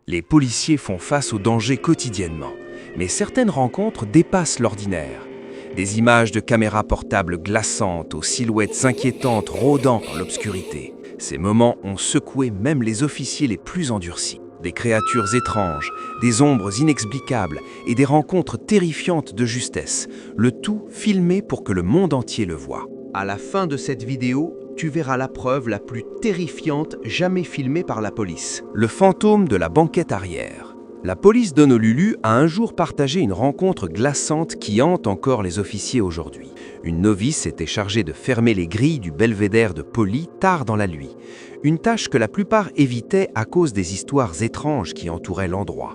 Les policiers font face aux dangers quotidiennement, mais certaines rencontres dépassent l'ordinaire. Des images de caméras portables glaçantes aux silhouettes inquiétantes rôdant dans l'obscurité. Ces moments ont secoué même les officiers les plus endurcis. Des créatures étranges, des ombres inexplicables et des rencontres terrifiantes de justesse, le tout filmé pour que le monde entier le voie. À la fin de cette vidéo, tu verras la preuve la plus terrifiante jamais filmée par la police. Le fantôme de la banquette arrière. La police d'Honolulu a un jour partagé une rencontre glaçante qui hante encore les officiers aujourd'hui. Une novice était chargée de fermer les grilles du belvédère de Poli tard dans la nuit, une tâche que la plupart évitaient à cause des histoires étranges qui entouraient l'endroit.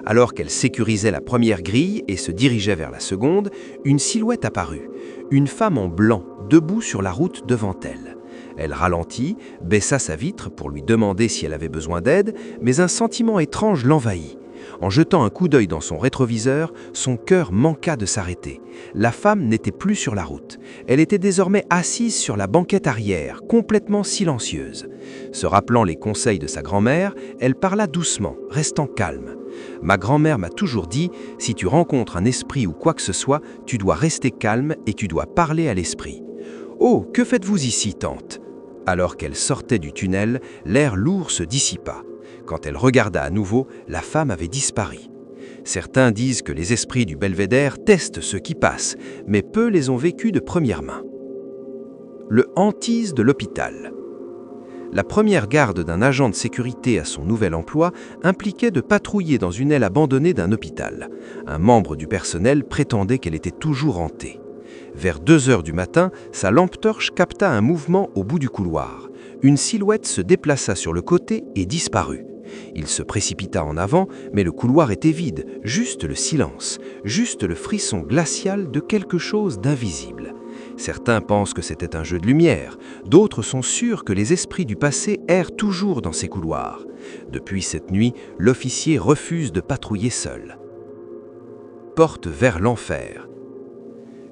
Alors qu'elle sécurisait la première grille et se dirigeait vers la seconde, une silhouette apparut, une femme en blanc, debout sur la route devant elle. Elle ralentit, baissa sa vitre pour lui demander si elle avait besoin d'aide, mais un sentiment étrange l'envahit. En jetant un coup d'œil dans son rétroviseur, son cœur manqua de s'arrêter. La femme n'était plus sur la route. Elle était désormais assise sur la banquette arrière, complètement silencieuse. Se rappelant les conseils de sa grand-mère, elle parla doucement, restant calme. « Ma grand-mère m'a toujours dit, si tu rencontres un esprit ou quoi que ce soit, tu dois rester calme et tu dois parler à l'esprit. »« Oh, que faites-vous ici, tante ?» Alors qu'elle sortait du tunnel, l'air lourd se dissipa. Quand elle regarda à nouveau, la femme avait disparu. Certains disent que les esprits du belvédère testent ceux qui passent, mais peu les ont vécus de première main. Le hantise de l'hôpital. La première garde d'un agent de sécurité à son nouvel emploi impliquait de patrouiller dans une aile abandonnée d'un hôpital. Un membre du personnel prétendait qu'elle était toujours hantée. Vers 2 heures du matin, sa lampe torche capta un mouvement au bout du couloir. Une silhouette se déplaça sur le côté et disparut. Il se précipita en avant, mais le couloir était vide, juste le silence, juste le frisson glacial de quelque chose d'invisible. Certains pensent que c'était un jeu de lumière, d'autres sont sûrs que les esprits du passé errent toujours dans ces couloirs. Depuis cette nuit, l'officier refuse de patrouiller seul. Porte vers l'enfer.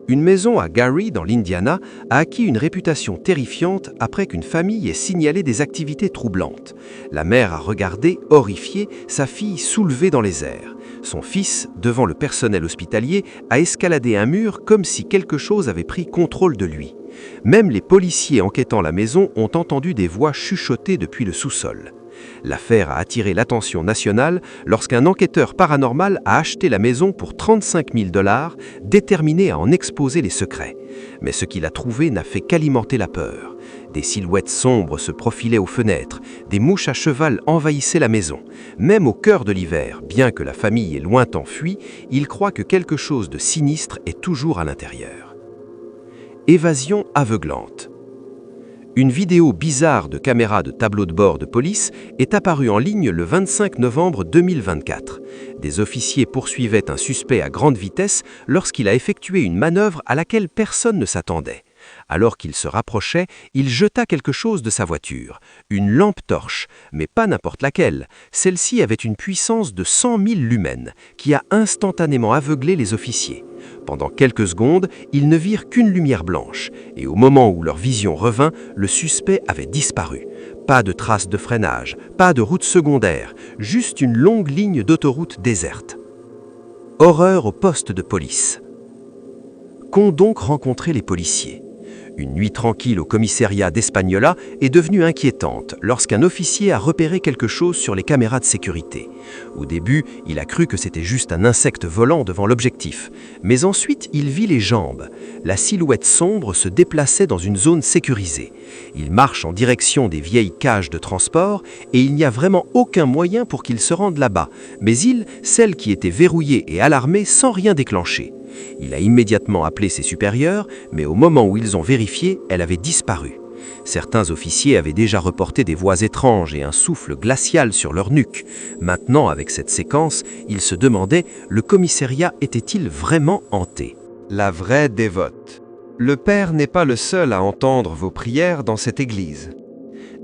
Une maison à Gary, dans l'Indiana, a acquis une réputation terrifiante après qu'une famille ait signalé des activités troublantes. La mère a regardé, horrifiée, sa fille soulevée dans les airs. Son fils, devant le personnel hospitalier, a escaladé un mur comme si quelque chose avait pris contrôle de lui. Même les policiers enquêtant la maison ont entendu des voix chuchoter depuis le sous-sol. L'affaire a attiré l'attention nationale lorsqu'un enquêteur paranormal a acheté la maison pour 35 000 $, déterminé à en exposer les secrets. Mais ce qu'il a trouvé n'a fait qu'alimenter la peur. Des silhouettes sombres se profilaient aux fenêtres, des mouches à cheval envahissaient la maison. Même au cœur de l'hiver, bien que la famille ait lointain fui, il croit que quelque chose de sinistre est toujours à l'intérieur. Évasion aveuglante. Une vidéo bizarre de caméra de tableau de bord de police est apparue en ligne le 25 novembre 2024. Des officiers poursuivaient un suspect à grande vitesse lorsqu'il a effectué une manœuvre à laquelle personne ne s'attendait. Alors qu'il se rapprochait, il jeta quelque chose de sa voiture, une lampe torche, mais pas n'importe laquelle. Celle-ci avait une puissance de 100 000 lumens, qui a instantanément aveuglé les officiers. Pendant quelques secondes, ils ne virent qu'une lumière blanche, et au moment où leur vision revint, le suspect avait disparu. Pas de traces de freinage, pas de route secondaire, juste une longue ligne d'autoroute déserte. Horreur au poste de police. Qu'ont donc rencontré les policiers ? Une nuit tranquille au commissariat d'Espagnola est devenue inquiétante lorsqu'un officier a repéré quelque chose sur les caméras de sécurité. Au début, il a cru que c'était juste un insecte volant devant l'objectif. Mais ensuite, il vit les jambes. La silhouette sombre se déplaçait dans une zone sécurisée. Il marche en direction des vieilles cages de transport et il n'y a vraiment aucun moyen pour qu'il se rende là-bas. Mais celle qui était verrouillée et alarmée sans rien déclencher. Il a immédiatement appelé ses supérieurs, mais au moment où ils ont vérifié, elle avait disparu. Certains officiers avaient déjà reporté des voix étranges et un souffle glacial sur leur nuque. Maintenant, avec cette séquence, ils se demandaient, le commissariat était-il vraiment hanté ? La vraie dévote. Le père n'est pas le seul à entendre vos prières dans cette église.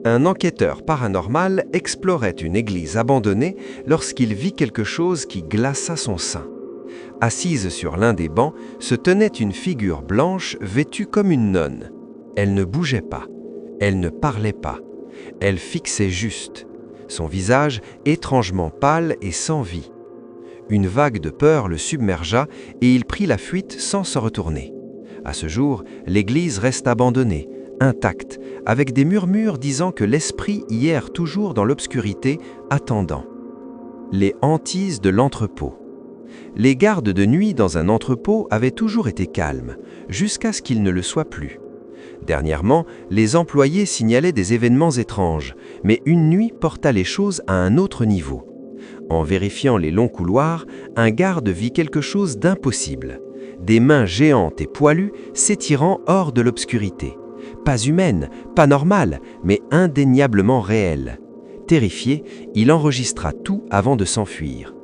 Un enquêteur paranormal explorait une église abandonnée lorsqu'il vit quelque chose qui glaça son sein. Assise sur l'un des bancs, se tenait une figure blanche vêtue comme une nonne. Elle ne bougeait pas, elle ne parlait pas, elle fixait juste. son visage étrangement pâle et sans vie. Une vague de peur le submergea et il prit la fuite sans se retourner. À ce jour, l'église reste abandonnée, intacte, avec des murmures disant que l'esprit y erre toujours dans l'obscurité, attendant. Les hantises de l'entrepôt. Les gardes de nuit dans un entrepôt avaient toujours été calmes, jusqu'à ce qu'ils ne le soient plus. Dernièrement, les employés signalaient des événements étranges, mais une nuit porta les choses à un autre niveau. En vérifiant les longs couloirs, un garde vit quelque chose d'impossible. Des mains géantes et poilues s'étirant hors de l'obscurité. Pas humaines, pas normales, mais indéniablement réelles. Terrifié, il enregistra tout avant de s'enfuir.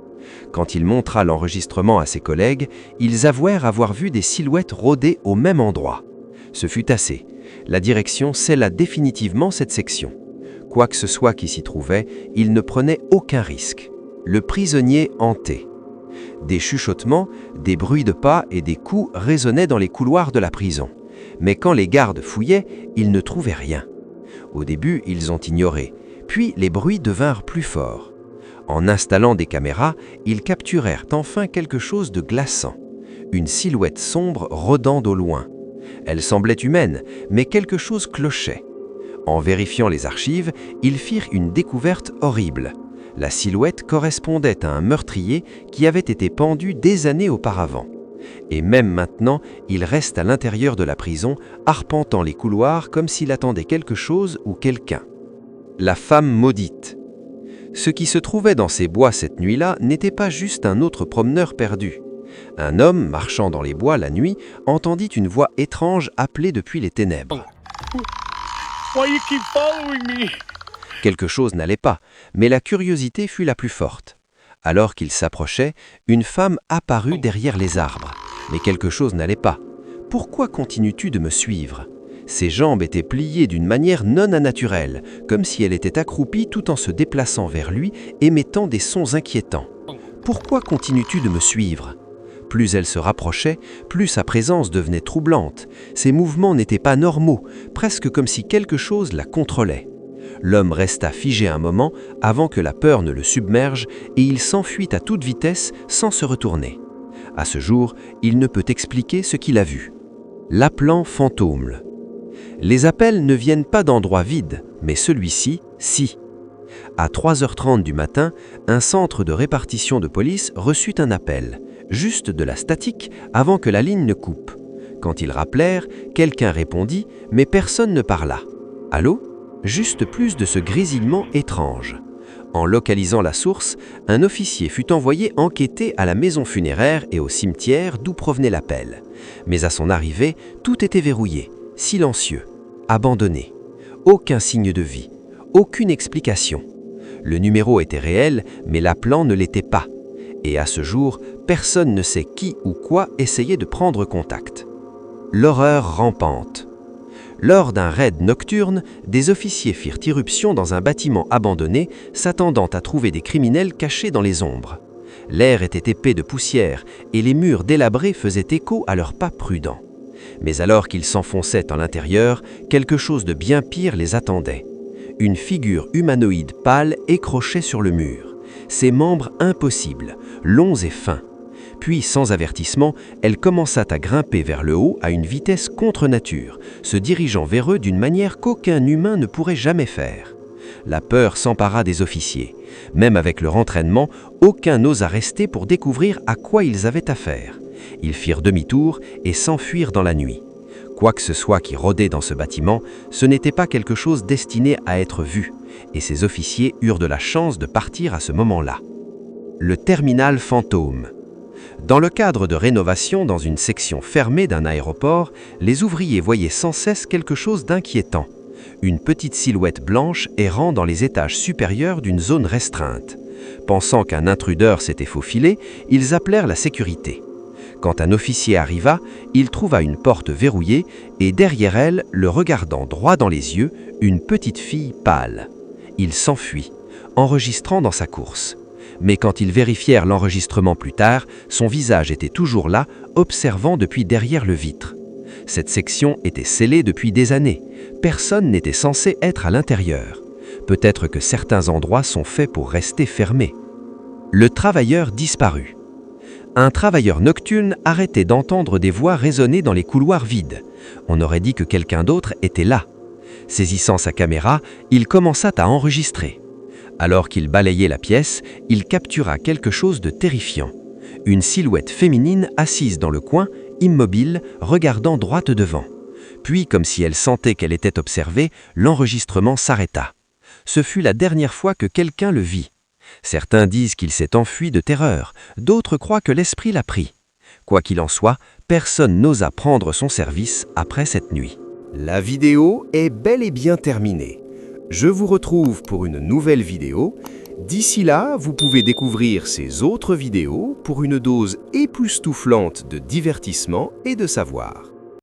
Quand il montra l'enregistrement à ses collègues, ils avouèrent avoir vu des silhouettes rôder au même endroit. Ce fut assez. La direction scella définitivement cette section. Quoi que ce soit qui s'y trouvait, il ne prenait aucun risque. Le prisonnier hanté. Des chuchotements, des bruits de pas et des coups résonnaient dans les couloirs de la prison. Mais quand les gardes fouillaient, ils ne trouvaient rien. Au début, ils ont ignoré, puis les bruits devinrent plus forts. En installant des caméras, ils capturèrent enfin quelque chose de glaçant. Une silhouette sombre rôdant au loin. Elle semblait humaine, mais quelque chose clochait. En vérifiant les archives, ils firent une découverte horrible. La silhouette correspondait à un meurtrier qui avait été pendu des années auparavant. Et même maintenant, il reste à l'intérieur de la prison, arpentant les couloirs comme s'il attendait quelque chose ou quelqu'un. La femme maudite. Ce qui se trouvait dans ces bois cette nuit-là n'était pas juste un autre promeneur perdu. Un homme, marchant dans les bois la nuit, entendit une voix étrange appeler depuis les ténèbres. Why you keep following me? Quelque chose n'allait pas, mais la curiosité fut la plus forte. Alors qu'il s'approchait, une femme apparut derrière les arbres. Mais quelque chose n'allait pas. « Pourquoi continues-tu de me suivre ?» Ses jambes étaient pliées d'une manière non naturelle, comme si elle était accroupie tout en se déplaçant vers lui, émettant des sons inquiétants. « Pourquoi continues-tu de me suivre ?» Plus elle se rapprochait, plus sa présence devenait troublante. Ses mouvements n'étaient pas normaux, presque comme si quelque chose la contrôlait. L'homme resta figé un moment avant que la peur ne le submerge et il s'enfuit à toute vitesse sans se retourner. À ce jour, il ne peut expliquer ce qu'il a vu. L'appelant fantôme. Les appels ne viennent pas d'endroits vides, mais celui-ci, si. À 3h30 du matin, un centre de répartition de police reçut un appel, juste de la statique avant que la ligne ne coupe. Quand ils rappelèrent, quelqu'un répondit, mais personne ne parla. Allô ? Juste plus de ce grésillement étrange. En localisant la source, un officier fut envoyé enquêter à la maison funéraire et au cimetière d'où provenait l'appel. Mais à son arrivée, tout était verrouillé, silencieux, abandonné. Aucun signe de vie, aucune explication. Le numéro était réel, mais l'appelant ne l'était pas. Et à ce jour, personne ne sait qui ou quoi essayait de prendre contact. L'horreur rampante. Lors d'un raid nocturne, des officiers firent irruption dans un bâtiment abandonné, s'attendant à trouver des criminels cachés dans les ombres. L'air était épais de poussière et les murs délabrés faisaient écho à leurs pas prudents. Mais alors qu'ils s'enfonçaient en l'intérieur, quelque chose de bien pire les attendait. Une figure humanoïde pâle écrochait sur le mur, ses membres impossibles, longs et fins. Puis, sans avertissement, elle commença à grimper vers le haut à une vitesse contre nature, se dirigeant vers eux d'une manière qu'aucun humain ne pourrait jamais faire. La peur s'empara des officiers. Même avec leur entraînement, aucun n'osa rester pour découvrir à quoi ils avaient affaire. Ils firent demi-tour et s'enfuirent dans la nuit. Quoi que ce soit qui rôdait dans ce bâtiment, ce n'était pas quelque chose destiné à être vu, et ces officiers eurent de la chance de partir à ce moment-là. Le terminal fantôme. Dans le cadre de rénovation dans une section fermée d'un aéroport, les ouvriers voyaient sans cesse quelque chose d'inquiétant. Une petite silhouette blanche errant dans les étages supérieurs d'une zone restreinte. Pensant qu'un intrudeur s'était faufilé, ils appelèrent la sécurité. Quand un officier arriva, il trouva une porte verrouillée et derrière elle, le regardant droit dans les yeux, une petite fille pâle. Il s'enfuit, enregistrant dans sa course. Mais quand ils vérifièrent l'enregistrement plus tard, son visage était toujours là, observant depuis derrière le vitre. Cette section était scellée depuis des années. Personne n'était censé être à l'intérieur. Peut-être que certains endroits sont faits pour rester fermés. Le travailleur disparu. Un travailleur nocturne arrêtait d'entendre des voix résonner dans les couloirs vides. On aurait dit que quelqu'un d'autre était là. Saisissant sa caméra, il commença à enregistrer. Alors qu'il balayait la pièce, il captura quelque chose de terrifiant. Une silhouette féminine assise dans le coin, immobile, regardant droit devant. Puis, comme si elle sentait qu'elle était observée, l'enregistrement s'arrêta. Ce fut la dernière fois que quelqu'un le vit. Certains disent qu'il s'est enfui de terreur, d'autres croient que l'esprit l'a pris. Quoi qu'il en soit, personne n'osa prendre son service après cette nuit. La vidéo est bel et bien terminée. Je vous retrouve pour une nouvelle vidéo. D'ici là, vous pouvez découvrir ces autres vidéos pour une dose époustouflante de divertissement et de savoir.